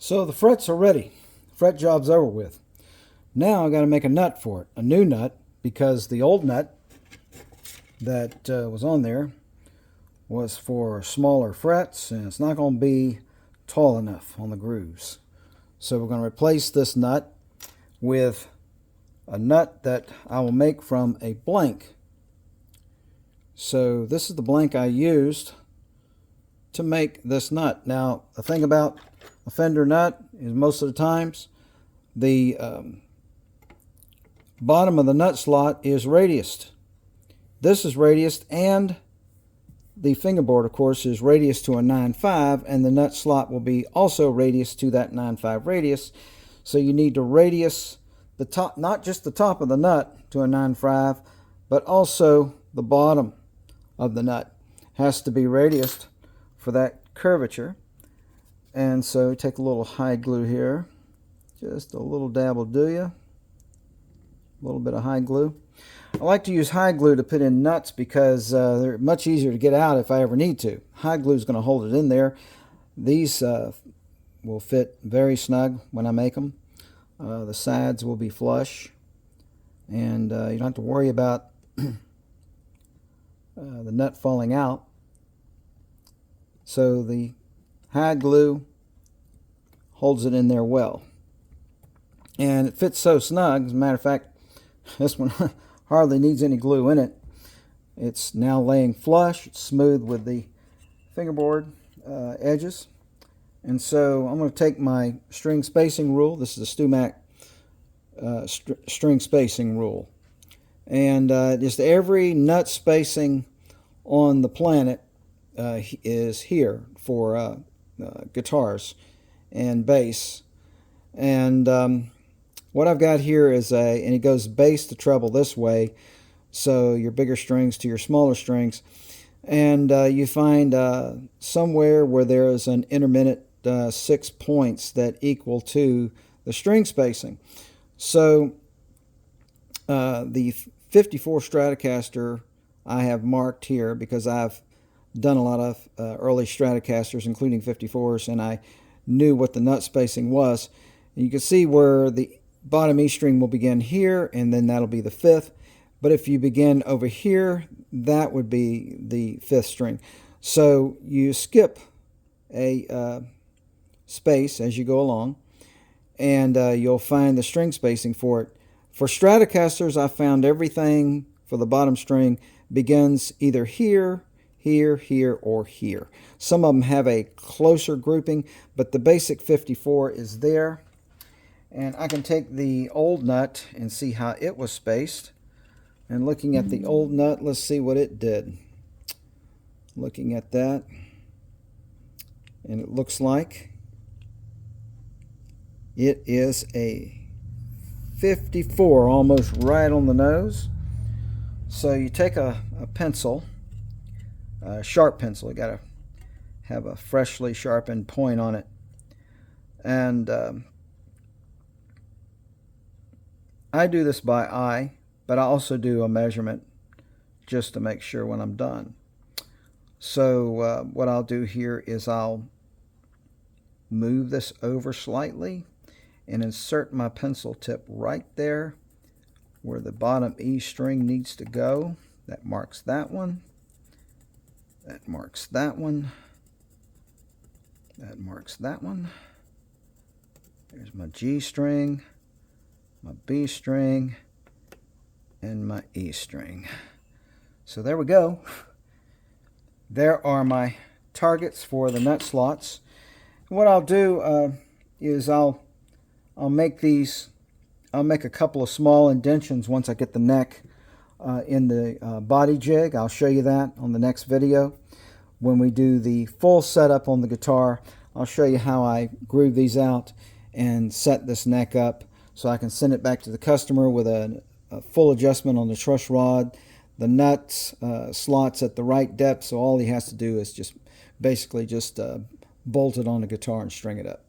So the frets are ready. Fret job's over with. Now I got to make a nut for it, a new nut, because the old nut that was on there was for smaller frets, and it's not going to be tall enough on the grooves. So we're going to replace this nut with a nut that I will make from a blank. So this is the blank I used to make this nut. Now, the thing about a fender nut is most of the times the bottom of the nut slot is radiused. This is radiused, and the fingerboard, of course, is radiused to a 9.5, and the nut slot will be also radiused to that 9.5 radius. So you need to radius the top, not just the top of the nut to a 9.5, but also the bottom of the nut has to be radiused for that curvature. And so take a little hide glue here, just a little dab will do you. A little bit of hide glue. I like to use hide glue to put in nuts because they're much easier to get out if I ever need to. Hide glue is going to hold it in there. These will fit very snug when I make them. The sides will be flush, and you don't have to worry about the nut falling out. So the hide glue holds it in there well, and it fits so snug. As a matter of fact, this one hardly needs any glue in it. It's now laying flush. It's smooth with the fingerboard edges. And so I'm going to take my string spacing rule. This is a Stumac string spacing rule. And just every nut spacing on the planet is here for guitars and bass. And what I've got here is and it goes bass to treble this way, so your bigger strings to your smaller strings. And you find somewhere where there is an intermittent 6 points that equal to the string spacing. So the 54 Stratocaster I have marked here because I've done a lot of early Stratocasters, including 54s, and I knew what the nut spacing was. And you can see where the bottom E string will begin here, and then that'll be the 5th. But if you begin over here, that would be the 5th string. So you skip a space as you go along, and you'll find the string spacing for it. For Stratocasters, I found everything for the bottom string begins either here, here, here, or here. Some of them have a closer grouping, but the basic 54 is there. And I can take the old nut and see how it was spaced. And looking at the old nut, let's see what it did. Looking at that, and it looks like it is a 54, almost right on the nose. So you take a pencil, a sharp pencil. You got to have a freshly sharpened point on it. And I do this by eye, but I also do a measurement just to make sure when I'm done. So what I'll do here is I'll move this over slightly and insert my pencil tip right there where the bottom E string needs to go. That marks that one. That marks that one. That marks that one. There's my G string, my B string, and my E string. So there we go. There are my targets for the nut slots. What I'll do is I'll make these. I'll make a couple of small indentions once I get the neck in the body jig. I'll show you that on the next video. When we do the full setup on the guitar, I'll show you how I groove these out and set this neck up so I can send it back to the customer with a full adjustment on the truss rod, the nuts, slots at the right depth, so all he has to do is just basically bolt it on the guitar and string it up.